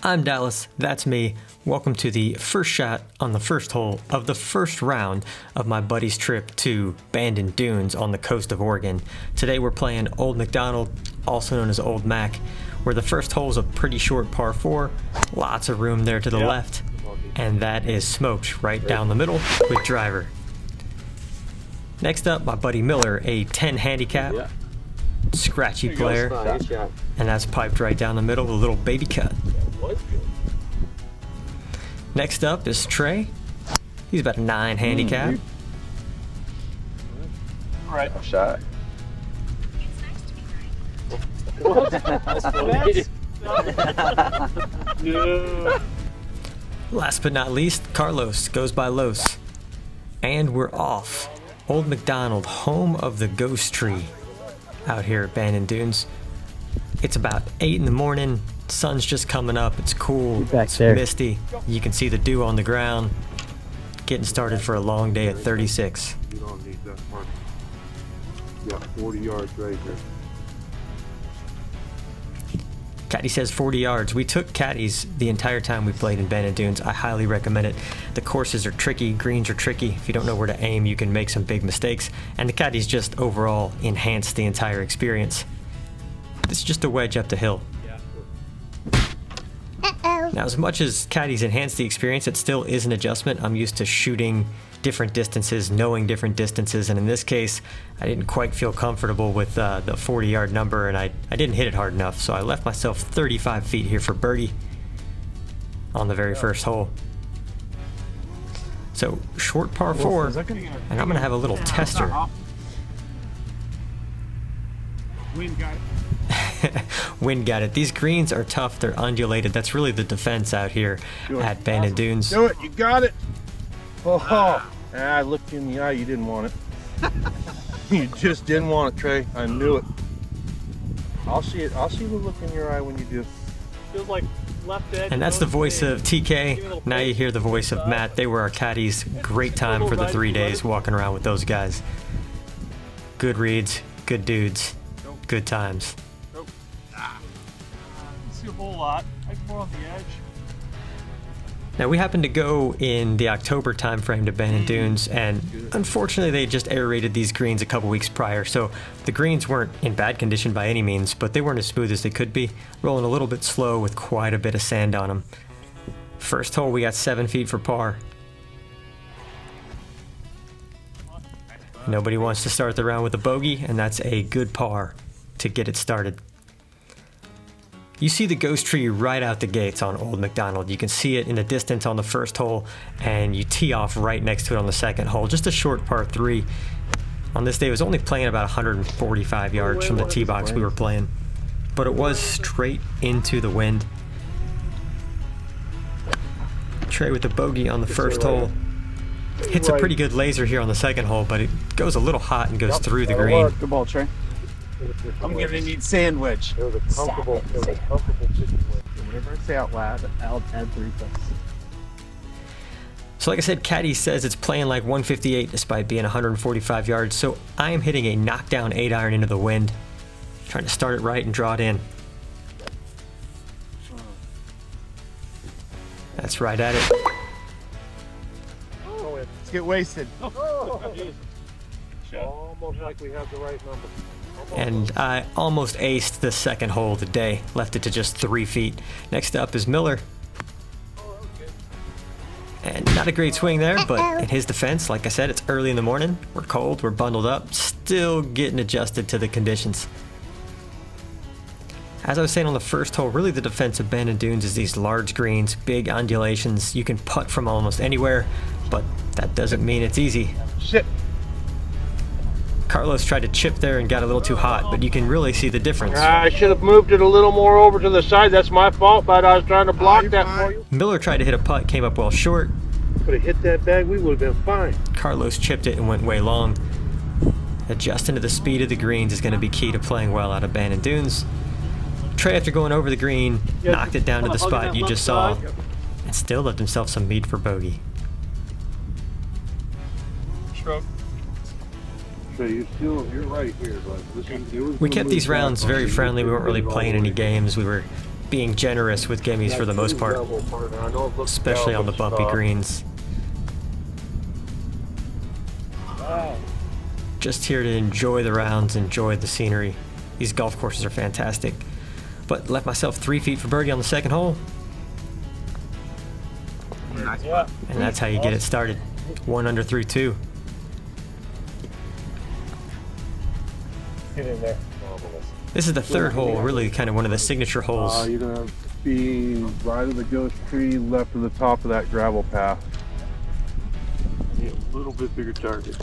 I'm Dallas, that's me. Welcome to the first shot on the first hole of the first round of my buddy's trip to Bandon Dunes on the coast of Oregon. Today we're playing Old MacDonald, also known as Old Mac, where the first hole is a pretty short par 4, lots of room there to the left, and that is smoked right down the middle with driver. Next up, my buddy Miller, a 10 handicap, scratchy player, and that's piped right down the middle with a little baby cut. Next up is Trey. He's about a 9 handicap. Right. Shot. Last but not least, Carlos goes by Los. And we're off. Old MacDonald, home of the ghost tree, out here at Bandon Dunes. It's about 8 in the morning. Sun's just coming up. It's cool. It's misty. You can see the dew on the ground. Getting started for a long day at 36. You don't need that much. You got 40 yards right here. Caddy says 40 yards. We took caddies the entire time we played in Bandon Dunes. I highly recommend it. The courses are tricky, greens are tricky. If you don't know where to aim, you can make some big mistakes. And the caddies just overall enhance the entire experience. This is just a wedge up the hill. Now, as much as caddies enhance the experience, it still is an adjustment. I'm used to shooting different distances, knowing different distances, and in this case, I didn't quite feel comfortable with the 40-yard number, and I didn't hit it hard enough, so I left myself 35 feet here for birdie on the very first hole. So, short par 4, and I'm going to have a little tester. Wind got it. Wind got it. These greens are tough. They're undulated. That's really the defense out here at Bandon Dunes. Do it. You got it. I looked you in the eye. You didn't want it. You just didn't want it, Trey. I knew it. I'll see it. I'll see the look in your eye when you do. Feels like left edge. And that's the voice of TK. Now you hear the voice of Matt. They were our caddies. Great time for the 3 days walking around with those guys. Good reads, good dudes, good times. A whole lot. I can more on the edge. Now we happened to go in the October time frame to Bandon Dunes, and unfortunately they just aerated these greens a couple weeks prior, so the greens weren't in bad condition by any means, but they weren't as smooth as they could be, rolling a little bit slow with quite a bit of sand on them. First hole we got 7 feet for par. Nobody wants to start the round with a bogey, and that's a good par to get it started. You see the ghost tree right out the gates on Old MacDonald. You can see it in the distance on the first hole, and you tee off right next to it on the second hole. Just a short par 3. On this day, it was only playing about 145 yards from the tee box we were playing, but it was straight into the wind. Trey with the bogey on the first hole. Hits a pretty good laser here on the second hole, but it goes a little hot and goes through the green. Good ball, Trey. I'm gonna need sandwich. It was a comfortable situation. Whenever I say out loud, I'll add 3 points. So like I said, caddy says it's playing like 158 despite being 145 yards, so I am hitting a knockdown 8-iron into the wind. Trying to start it right and draw it in. That's right at it. Let's get wasted. Almost like we have the right number. And I almost aced the second hole of the day. Left it to just 3 feet. Next up is Miller. And not a great swing there, but in his defense, like I said, it's early in the morning. We're cold, we're bundled up, still getting adjusted to the conditions. As I was saying on the first hole, really the defense of Bandon Dunes is these large greens, big undulations. You can putt from almost anywhere, but that doesn't mean it's easy. Shit. Carlos tried to chip there and got a little too hot, but you can really see the difference. I should have moved it a little more over to the side. That's my fault, but I was trying to block that for you. Miller tried to hit a putt, came up well short. Could have hit that bag, we would have been fine. Carlos chipped it and went way long. Adjusting to the speed of the greens is going to be key to playing well out of Bandon Dunes. Trey, after going over the green, knocked it down to the spot you just saw, and still left himself some meat for bogey. Stroke. So you're right here, but We kept these rounds very friendly. We weren't really playing any games. We were being generous with gimmies for the most part, especially on the bumpy greens. Wow. Just here to enjoy the rounds, enjoy the scenery. These golf courses are fantastic. But left myself 3 feet for birdie on the second hole, Yeah. and that's how you get it started. 1 under through 2. Get in there. This is the third hole, really kind of one of the signature holes. You're gonna be right of the ghost tree, left of the top of that gravel path. Need a little bit bigger target.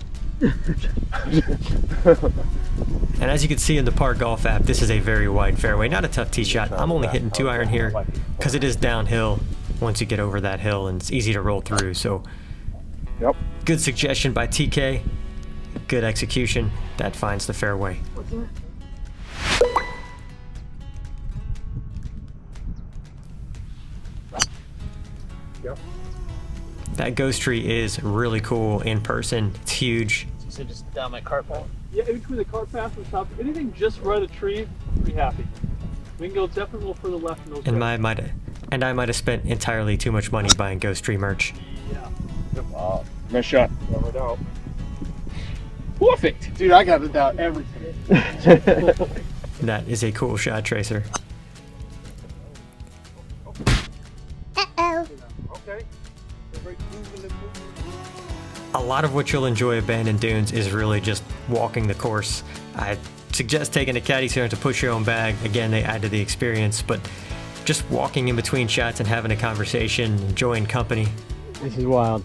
And as you can see in the Par Golf app, this is a very wide fairway. Not a tough tee shot. I'm only hitting 2-iron here because it is downhill once you get over that hill, and it's easy to roll through. So, Yep. good suggestion by TK. Good execution. That finds the fairway. Yep. That ghost tree is really cool in person. It's huge. So just down my cart path. Yeah, in between the cart path and the top, anything just right of the tree, pretty happy. We can go definitely a little further left in those. And I might have spent entirely too much money buying ghost tree merch. Yeah. Wow. Nice shot. Covered out. Perfect. Dude, I got to doubt everything. That is a cool shot, Tracer. Okay. A lot of what you'll enjoy at Bandon Dunes is really just walking the course. I suggest taking a caddy center to push your own bag. Again, they add to the experience, but just walking in between shots and having a conversation, enjoying company. This is wild.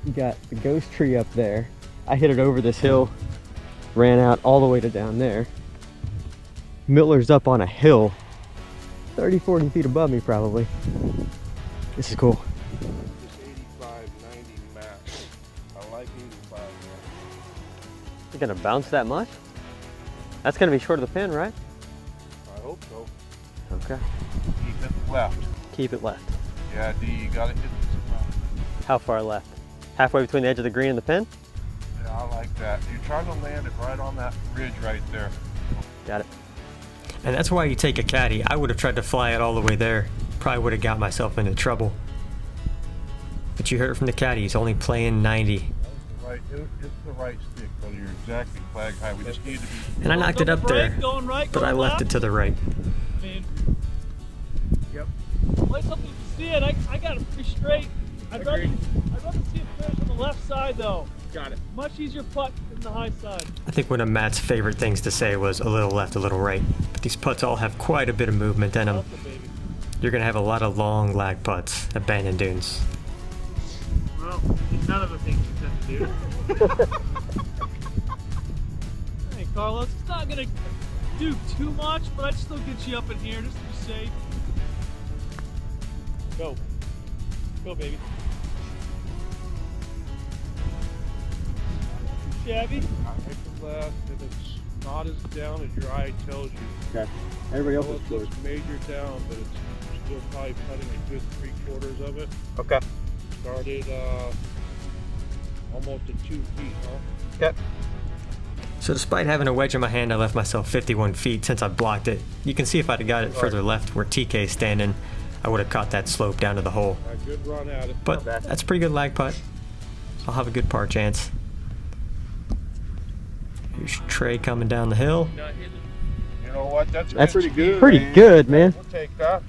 You got the ghost tree up there. I hit it over this hill, ran out all the way to down there. Miller's up on a hill, 30, 40 feet above me probably. This is cool. 85, 90 max. I like 85. You're gonna bounce that much? That's gonna be short of the pin, right? I hope so. Okay. Keep it left. Keep it left. Yeah, D, you gotta hit this left. How far left? Halfway between the edge of the green and the pin? Yeah, I like that. You're trying to land it right on that ridge right there. Got it. And that's why you take a caddy. I would have tried to fly it all the way there. Probably would have got myself into trouble. But you heard it from the caddy. He's only playing 90. Right, it's the right stick, but you're exactly flag high. We just need to be. And I knocked it up there, Going right, but I going left left. it to the right. I mean, Yep. play something to see it. I got it pretty straight. I'd rather see it finish on the left side though. Got it. Much easier putt than the high side. I think one of Matt's favorite things to say was a little left, a little right. But these putts all have quite a bit of movement in them. Delta, baby. You're going to have a lot of long lag putts at Bandon Dunes. Well, none of the things you tend to do. Hey, Carlos, it's not gonna do too much, but I'd still get you up in here just to be safe. Go. Go, baby. Not too shabby. Hit the left, and it's not as down as your eye tells you. Okay. Everybody else Well, is it good. looks major down, but it's still probably cutting a good 3/4 of it. Okay. Started almost at 2 feet, huh? So despite having a wedge in my hand, I left myself 51 feet since I blocked it. You can see if I'd have got it further left where TK's standing, I would have caught that slope down to the hole. A good run at it. But that's a pretty good lag putt. I'll have a good par chance. Here's Trey coming down the hill. You know what? That's Pretty good. Pretty man. good, man. We'll take that.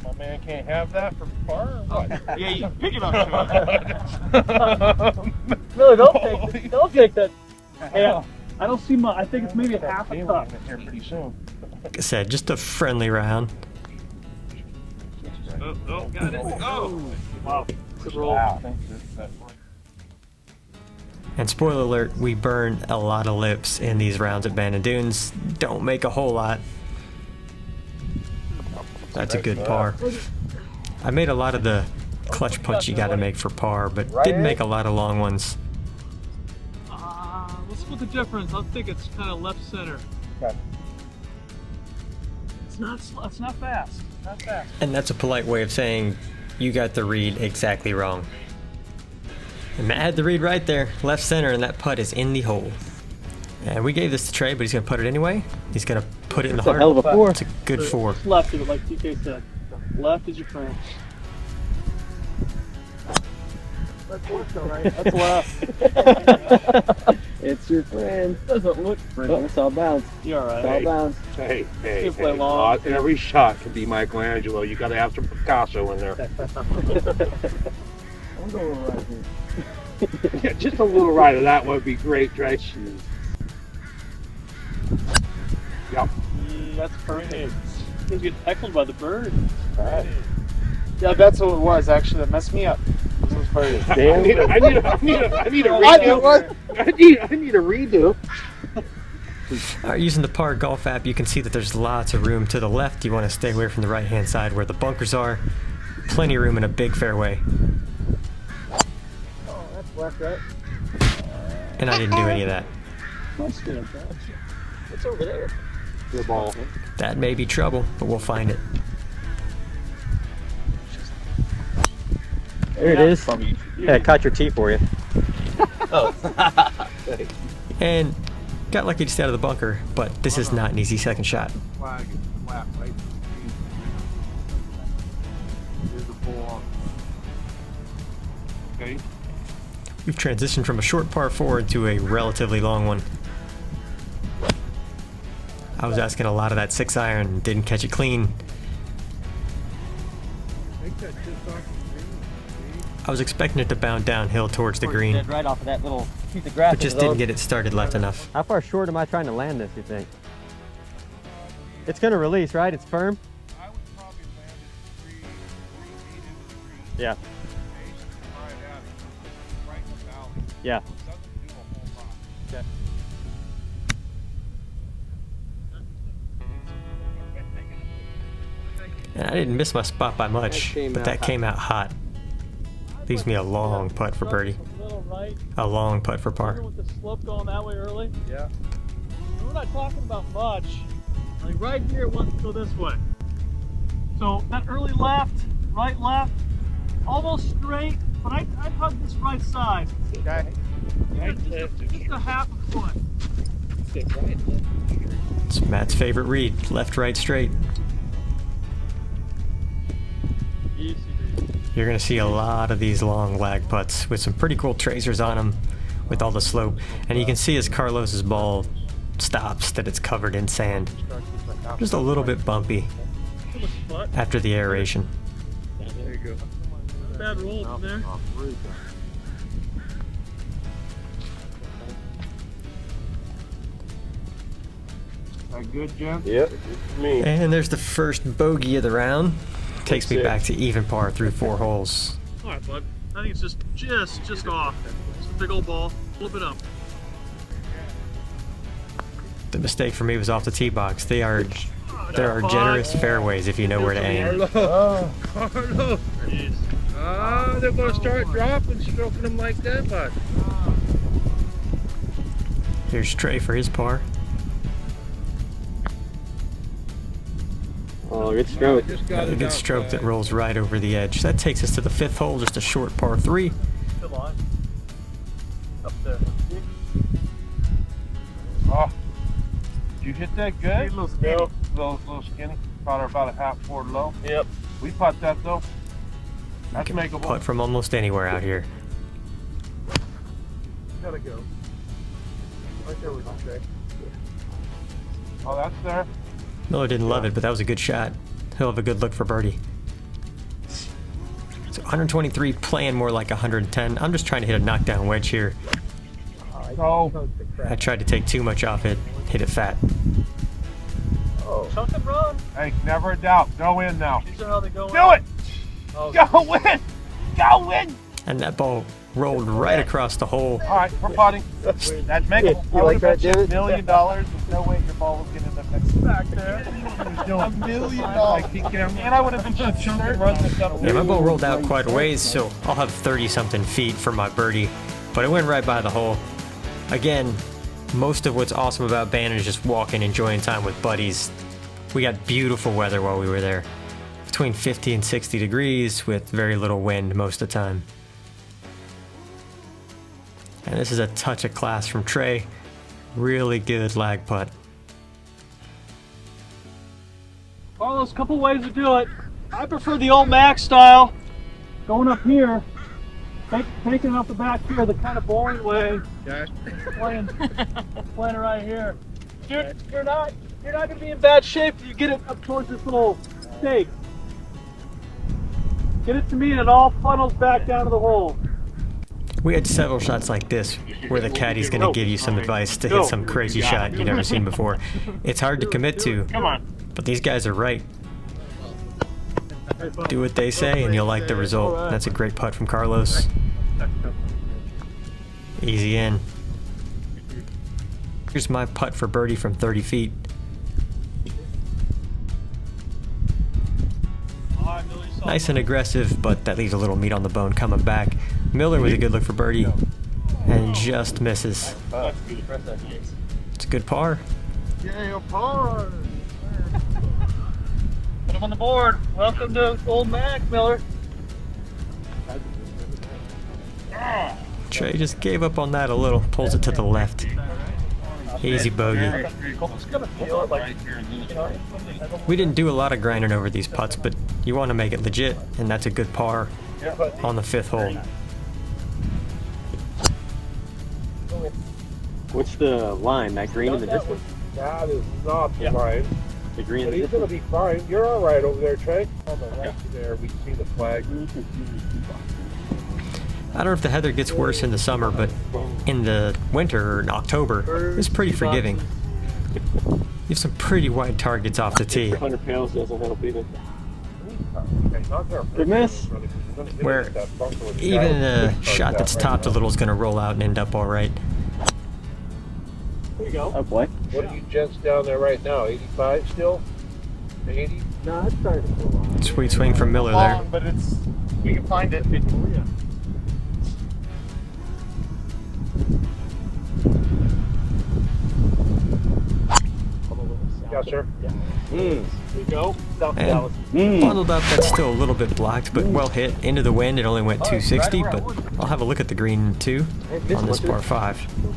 My man can't have that for par or what? Yeah, you pick it up. No, Don't take that. Yeah, I don't see much. I think it's maybe a half a cup. Here pretty soon. Like I said, just a friendly round. Oh, got it. Oh! Wow. Good roll. Wow. And spoiler alert, we burn a lot of lips in these rounds at Bandon Dunes. Don't make a whole lot. That's a good par. I made a lot of the clutch putts you gotta make for par, but didn't make a lot of long ones. Let's split the difference. I think it's kind of left center. Okay. It's not fast. Not fast. And that's a polite way of saying you got the read exactly wrong. And Matt had the read right there, left center, and that putt is in the hole. And we gave this to Trey, but he's gonna put it anyway. He's gonna put it in the It's a heart. hell of a four. It's a good four. Left of it, like TK said. Left is your friend. That's left, all right. That's left. It's your friend. Doesn't look pretty. Oh, it's all bounce. You're all It's right. all bounce. Hey, You play long. not every shot can be Michelangelo. You got to have some Picasso in there. I'm going right here. Yeah, just a little right of that would be great, Trey. Yep. That's perfect. He's getting heckled by the bird. Yeah, that's what it was actually that messed me up. Those birdies. I need a What? redo. I need a redo. Using the Par Golf app, you can see that there's lots of room to the left. You want to stay away from the right-hand side where the bunkers are. Plenty of room in a big fairway. Oh, that's left, right? And I didn't do any of that. What's over there? The ball. That may be trouble, but we'll find it. There it is. Yeah, I caught your tee for you. And got lucky just out of the bunker, but this is not an easy second shot. Flag is flat, right? Here's the ball. Okay. We've transitioned from a short par 4 to a relatively long one. I was asking a lot of that 6-iron and didn't catch it clean. I was expecting it to bound downhill towards the green, Right off of that little piece of grass. but just didn't get it started left enough. How far short am I trying to land this, you think? It's gonna release, right? It's firm? I would probably land it 3 feet into the green. Yeah. Right at it. Right in the valley. Yeah. Doesn't do a whole lot. Okay. And I didn't miss my spot by much, but that came out hot. Leaves me a long putt for birdie. A little right. A long putt for par. With the slope going that way early. Yeah. We're not talking about much. Like right here, it wants to go this way. So that early left, right left, almost straight, but I'd hug this right side. Okay. Just a half a foot. It's Matt's favorite read, left, right, straight. Easy, baby. You're gonna see a lot of these long lag putts with some pretty cool tracers on them with all the slope. And you can see as Carlos's ball stops that it's covered in sand. Just a little bit bumpy Too much butt. after the aeration. There you go. Not a bad roll from there. That good, Jim? Yep. Me. And there's the first bogey of the round. Takes me back to even par through 4 holes. All right, bud. I think it's just off. It's a big old ball, a little bit up. The mistake for me was off the tee box. There are generous fairways if you know where to aim. Carlo. Carlo. Jeez. Ah, they're going to start dropping, stroking them like that, bud. Here's Trey for his par. Oh, good stroke. A good stroke that rolls right over the edge. That takes us to the 5th hole, just a short par 3. Good line. Up there. Oh, did you hit that good? A little skinny. Little skinny. About a half forward low. Yep. We putt that though. You That's can makeable. putt from almost anywhere out here. Gotta go. Right there with you, Trey. Oh, that's there. Miller didn't love it, but that was a good shot. He'll have a good look for birdie. So 123, playing more like 110. I'm just trying to hit a knockdown wedge here. Oh, I tried to take too much off it, hit it fat. Chunk and run. hey, never a doubt. Go in now. These are how they go. Do it! Oh, Go in! Go in! And that ball rolled right across the hole. All right, we're putting. That's makeable. You I like would've that, bet you David? $1 million. There's no way your ball was getting in the next back there. $1 million. And I would have been shooting chunk and run this up. Yeah, my ball rolled out quite a ways, so I'll have 30-something feet for my birdie. But it went right by the hole. Again, most of what's awesome about Bandon is just walking, enjoying time with buddies. We got beautiful weather while we were there. Between 50 and 60 degrees with very little wind most of the time. And this is a touch of class from Trey. Really good lag putt. Carlos, a couple ways to do it. I prefer the old Mac style. Going up here, taking it off the back here, the kind of boring way. Okay. Playing it right here. You're not gonna be in bad shape if you get it up towards this little stake. Get it to me and it all funnels back down to the hole. We had several shots like this where the caddy's going to give you some advice to hit some crazy shot you've never seen before. It's hard to commit to, but these guys are right. Do what they say and you'll like the result. That's a great putt from Carlos. Easy in. Here's my putt for birdie from 30 feet. Nice and aggressive, but that leaves a little meat on the bone coming back. Miller with a good look for birdie, and just misses. It's a good par. Yeah, par. Put him on the board. Welcome to Old Mac, Miller. Trey just gave up on that a little, pulls it to the left. Easy bogey. We didn't do a lot of grinding over these putts, but you want to make it legit, and that's a good par on the 5th hole. What's the line? That green in the distance? That is not the line. The green But in the he's going to distance? be fine. You're all right over there, Trey. On the right there, we see the flag. I don't know if the heather gets worse in the summer, but in the winter or in October, it's pretty forgiving. You have some pretty wide targets off the tee, 100 pounds doesn't help either. Good miss. where even a shot that's topped a little is going to roll out and end up all right. There you go. Oh boy. What are you gents down there right now? 85 still? 80? No, it's starting to go on. Sweet swing from Miller there. Long, but we can find it. Yes, sir. There you go. And bundled up, that's still a little bit blocked, but well hit. Into the wind, it only went 260, but I'll have a look at the green too on this par 5.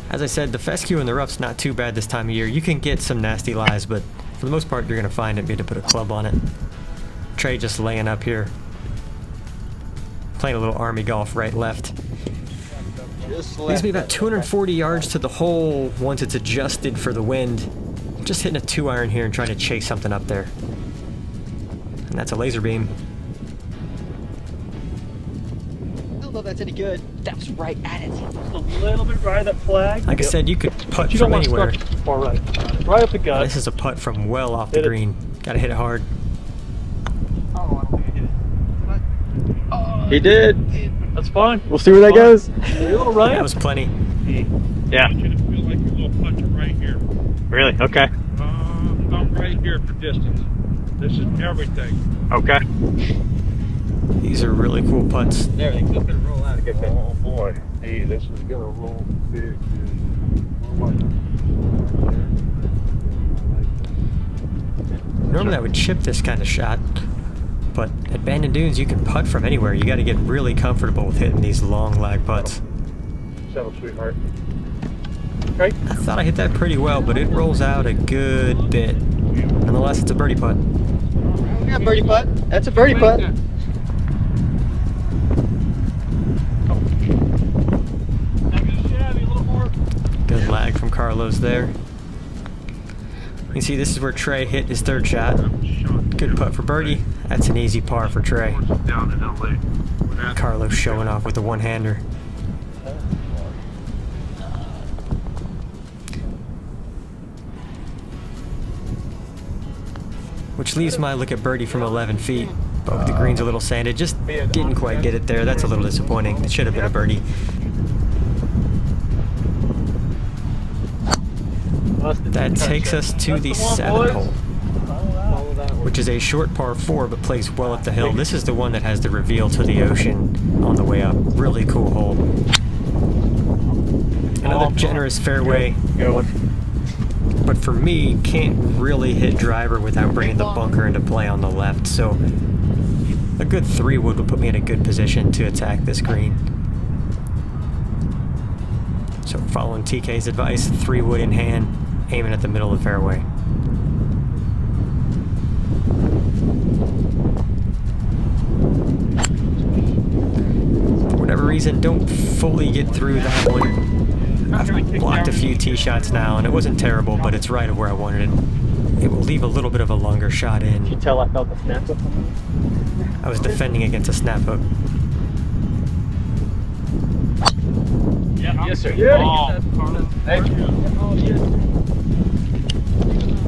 As I said, the fescue in the rough's not too bad this time of year. You can get some nasty lies, but for the most part, you're going to find it. Be to put a club on it. Trey just laying up here. Playing a little army golf right left. Leaves me about 240 yards to the hole once it's adjusted for the wind. Just hitting a 2-iron here and trying to chase something up there. And that's a laser beam. I don't know if that's any good. That's right at it. Just a little bit right of that flag. Like I said, you could putt You don't from want to anywhere. start too far right. Right up the gut. This is a putt from well off the Hit it. green. Gotta hit it hard. He did. That's fine. We'll see where that goes. A little right. That was plenty. Yeah. You just feel like your little puncher right here. Really? Okay. Stop right here for distance. This is everything. Okay. These are really cool putts. There, they keep it roll out a good bit. Oh boy. Hey, this is gonna roll big. Normally I would chip this kind of shot, but at Bandon Dunes you can putt from anywhere. You gotta get really comfortable with hitting these long lag putts. Settle, sweetheart. I thought I hit that pretty well, but it rolls out a good bit. Nonetheless, it's a birdie putt. Yeah, birdie putt. That's a birdie putt. Good lag from Carlos there. You can see this is where Trey hit his 3rd shot. Good putt for birdie. That's an easy par for Trey. Carlos showing off with the one-hander. Which leaves my look at birdie from 11 feet. But with the greens a little sanded, just didn't quite get it there. That's a little disappointing. It should have been a birdie. That takes us to the 7th hole, which is a short par 4 but plays well up the hill. This is the one that has the reveal to the ocean on the way up. Really cool hole. Another generous fairway, but for me, can't really hit driver without bringing the bunker into play on the left, so a good 3-wood would put me in a good position to attack this green. So following TK's advice, 3-wood in hand, aiming at the middle of the fairway. For whatever reason, don't fully get through that one. I've blocked a few tee shots now, and it wasn't terrible, but it's right of where I wanted it. It will leave a little bit of a longer shot in. Did you tell I felt the snap hook? I was defending against a snap hook. Yeah, yes, sir. Yeah. Thank you.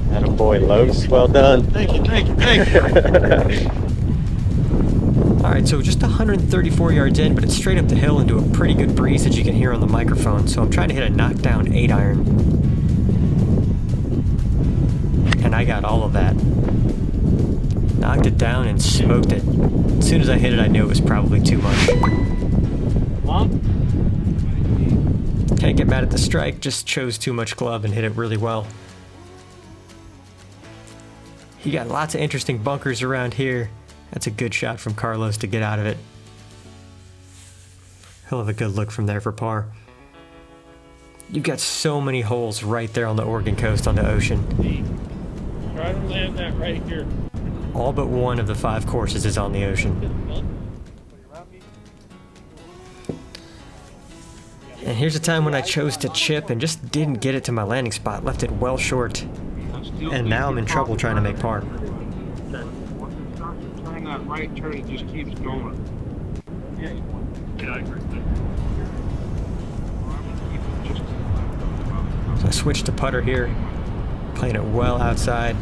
Attaboy, Los. Well done. Thank you, thank you, thank you. Alright, so just 134 yards in, but it's straight up the hill into a pretty good breeze that you can hear on the microphone. So I'm trying to hit a knockdown 8-iron. And I got all of that. Knocked it down and smoked it. As soon as I hit it, I knew it was probably too much. Can't get mad at the strike, just chose too much glove and hit it really well. He got lots of interesting bunkers around here. That's a good shot from Carlos to get out of it. He'll have a good look from there for par. You've got so many holes right there on the Oregon coast on the ocean. Try to land that right here. All but one of the 5 courses is on the ocean. And here's a time when I chose to chip and just didn't get it to my landing spot, left it well short. And now I'm in trouble trying to make par. Turn that right turn, it just keeps going. Yeah, I agree. So I switched to putter here, playing it well outside.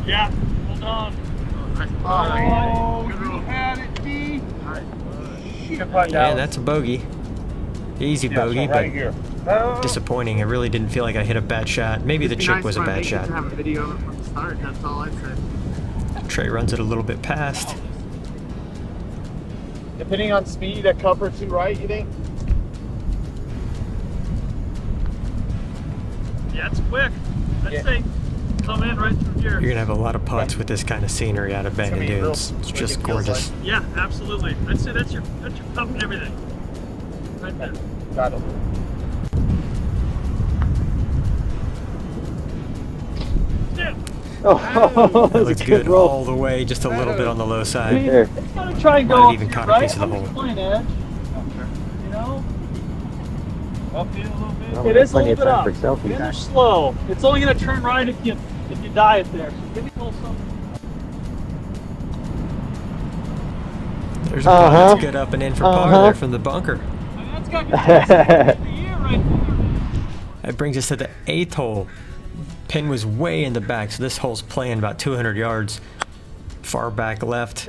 Yeah, hold on. Oh, you had it, D. And that's a bogey. Easy bogey, right but here. disappointing. I really didn't feel like I hit a bad shot. Maybe the chip was a bad shot. Have a video of it from the start. That's all I'd say. Trey runs it a little bit past. Depending on speed, a cup or two right, you think? Yeah, it's quick. I'd say come in right through here. You're gonna have a lot of putts with this kind of scenery out of Bandon Dunes. It's just gorgeous. Yeah, absolutely. I'd say that's your cup and everything. Right there. Got it. Yeah. Oh, It that's a looks good good roll. all the way, just a little bit on the low side. There. Gotta try and go Might have up even here, caught a right? piece of the I'm hole. just playing edge. You know? Up here a little bit. Well, It is a plenty little of bit time up. for selfies. And they're slow. It's only gonna turn right if you dive there. So give me a little something. There's a putt that's good up and in for par there from the bunker. And that's got the year right there. That brings us to the 8th hole. Pin was way in the back, so this hole's playing about 200 yards far back left.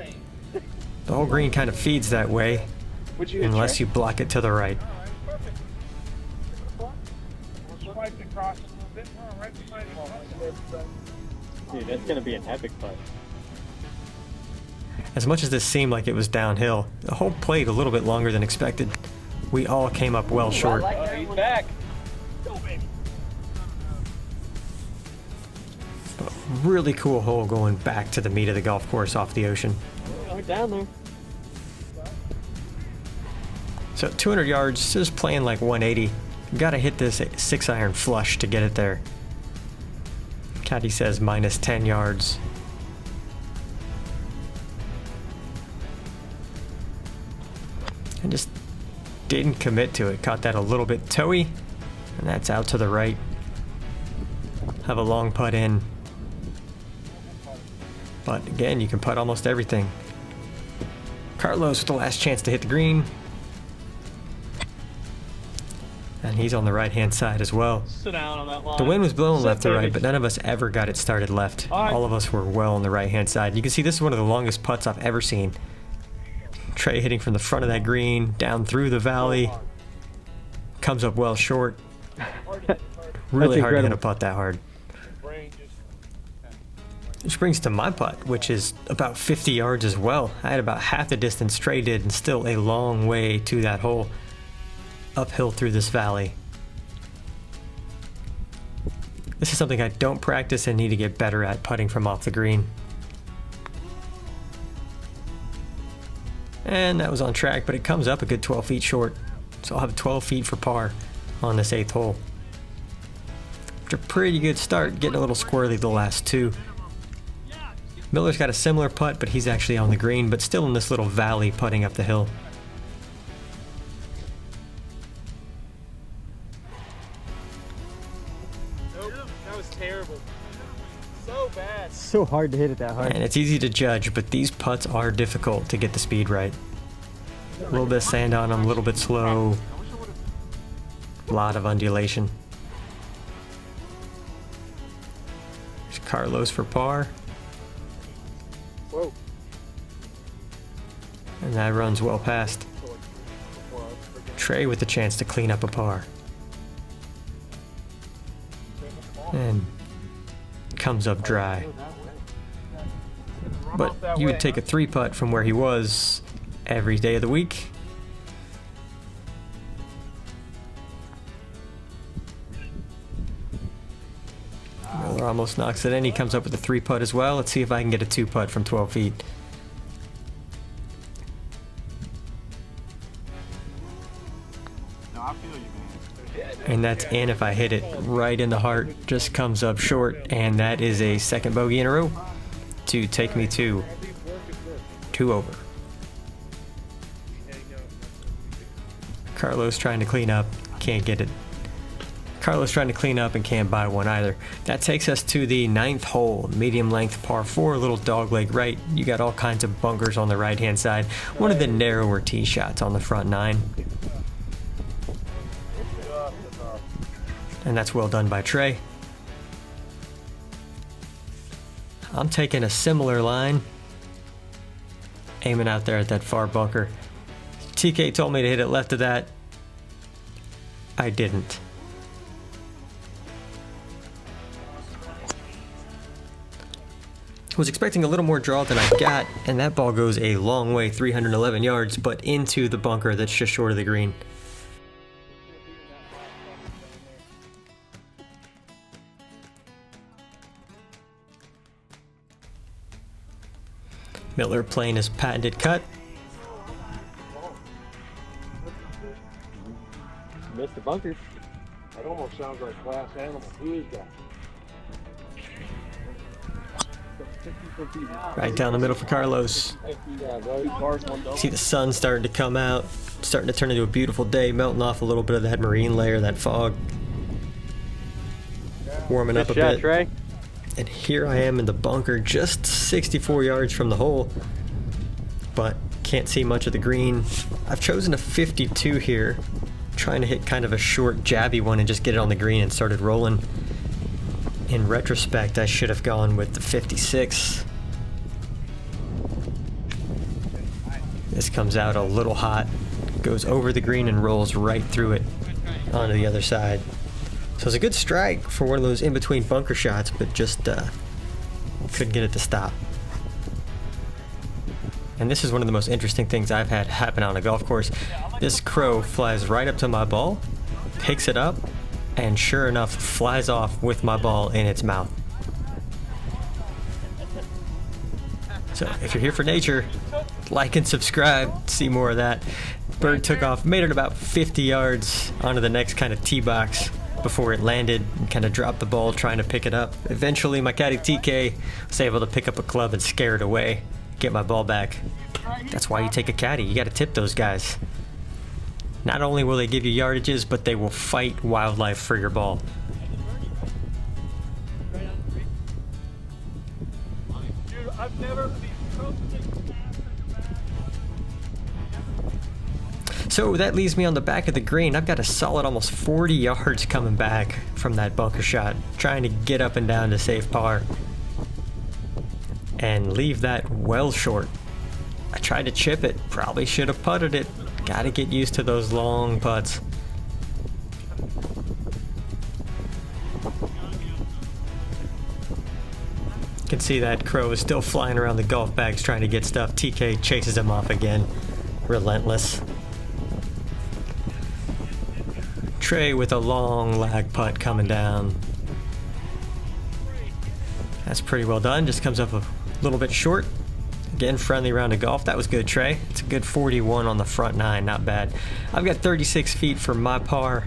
The whole green kind of feeds that way, unless you block it to the right. Dude, that's gonna be an epic putt. As much as this seemed like it was downhill, the hole played a little bit longer than expected. We all came up well short. He's back. Go, baby. But really cool hole going back to the meat of the golf course off the ocean. We're down there. So 200 yards, just playing like 180. Gotta hit this 6-iron flush to get it there. Caddy says minus 10 yards. And just didn't commit to it. Caught that a little bit toey, and that's out to the right. Have a long putt in. But again, you can putt almost everything. Carlos with the last chance to hit the green. And he's on the right-hand side as well. Sit down on that line. The wind was blowing Sit left to there, right, Mitch. but none of us ever got it started left. All right. All of us were well on the right-hand side. You can see this is one of the longest putts I've ever seen. Trey hitting from the front of that green, down through the valley. Comes up well short. Really hard to hit a putt that hard. Which brings to my putt, which is about 50 yards as well. I had about half the distance Trey did and still a long way to that hole. Uphill through this valley. This is something I don't practice and need to get better at, putting from off the green. And that was on track, but it comes up a good 12 feet short. So I'll have 12 feet for par. on this 8th hole. After a pretty good start, getting a little squirrely the last two. Miller's got a similar putt, but he's actually on the green, but still in this little valley putting up the hill. Nope, that was terrible. So bad. So hard to hit it that hard. And it's easy to judge, but these putts are difficult to get the speed right. A little bit of sand on them, a little bit slow. A lot of undulation. There's Carlos for par. Whoa. And that runs well past. Trey with the chance to clean up a par. And comes up dry. But you would take a 3-putt from where he was every day of the week. Miller almost knocks it in. He comes up with a 3-putt as well. Let's see if I can get a 2-putt from 12 feet. And that's in if I hit it right in the heart. Just comes up short, and that is a second bogey in a row to take me to 2 over. Carlos trying to clean up, can't get it. Carlos trying to clean up and can't buy one either. That takes us to the 9th hole, medium length par 4, little dogleg right. You got all kinds of bunkers on the right hand side. One of the narrower tee shots on the front 9. And that's well done by Trey. I'm taking a similar line, aiming out there at that far bunker. TK told me to hit it left of that. I didn't. Was expecting a little more draw than I got, and that ball goes a long way, 311 yards, but into the bunker that's just short of the green. Miller playing his patented cut. Missed the bunkers. That almost sounds like class animal. Who is that? Right down the middle for Carlos. See the sun starting to come out, starting to turn into a beautiful day, melting off a little bit of that marine layer, that fog. Warming up a bit. Trey. And here I am in the bunker, just 64 yards from the hole, but can't see much of the green. I've chosen a 52 here, trying to hit kind of a short, jabby one and just get it on the green and started rolling. In retrospect, I should have gone with the 56. This comes out a little hot, goes over the green and rolls right through it onto the other side. So it's a good strike for one of those in-between bunker shots, but just couldn't get it to stop. And this is one of the most interesting things I've had happen on a golf course. This crow flies right up to my ball, picks it up, and sure enough, flies off with my ball in its mouth. So if you're here for nature, like and subscribe, see more of that. Bird took off, made it about 50 yards onto the next kind of tee box before it landed and kind of dropped the ball trying to pick it up. Eventually my caddy TK was able to pick up a club and scare it away, get my ball back. That's why you take a caddy, you gotta tip those guys. Not only will they give you yardages, but they will fight wildlife for your ball. Dude, I've never So that leaves me on the back of the green. I've got a solid almost 40 yards coming back from that bunker shot, trying to get up and down to save par. And leave that well short. I tried to chip it, probably should have putted it. Gotta get used to those long putts. You can see that crow is still flying around the golf bags trying to get stuff. TK chases him off again. Relentless. Trey with a long lag putt coming down. That's pretty well done. Just comes up a little bit short. Again, friendly round of golf. That was good, Trey. It's a good 41 on the front 9. Not bad. I've got 36 feet for my par.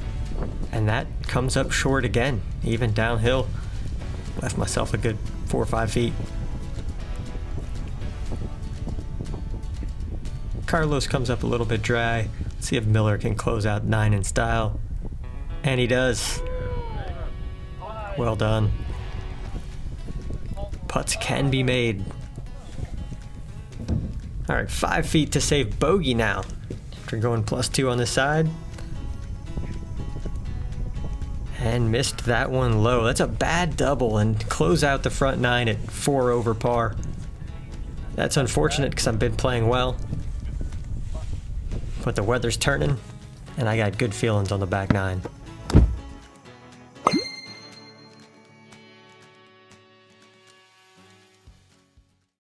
And that comes up short again, even downhill. Left myself a good 4 or 5 feet. Carlos comes up a little bit dry. Let's see if Miller can close out 9 in style. And he does. Well done. Putts can be made. All right, 5 feet to save bogey now. After going +2 on this side. And missed that one low. That's a bad double, and close out the front 9 at 4 over par. That's unfortunate because I've been playing well. But the weather's turning, and I got good feelings on the back 9.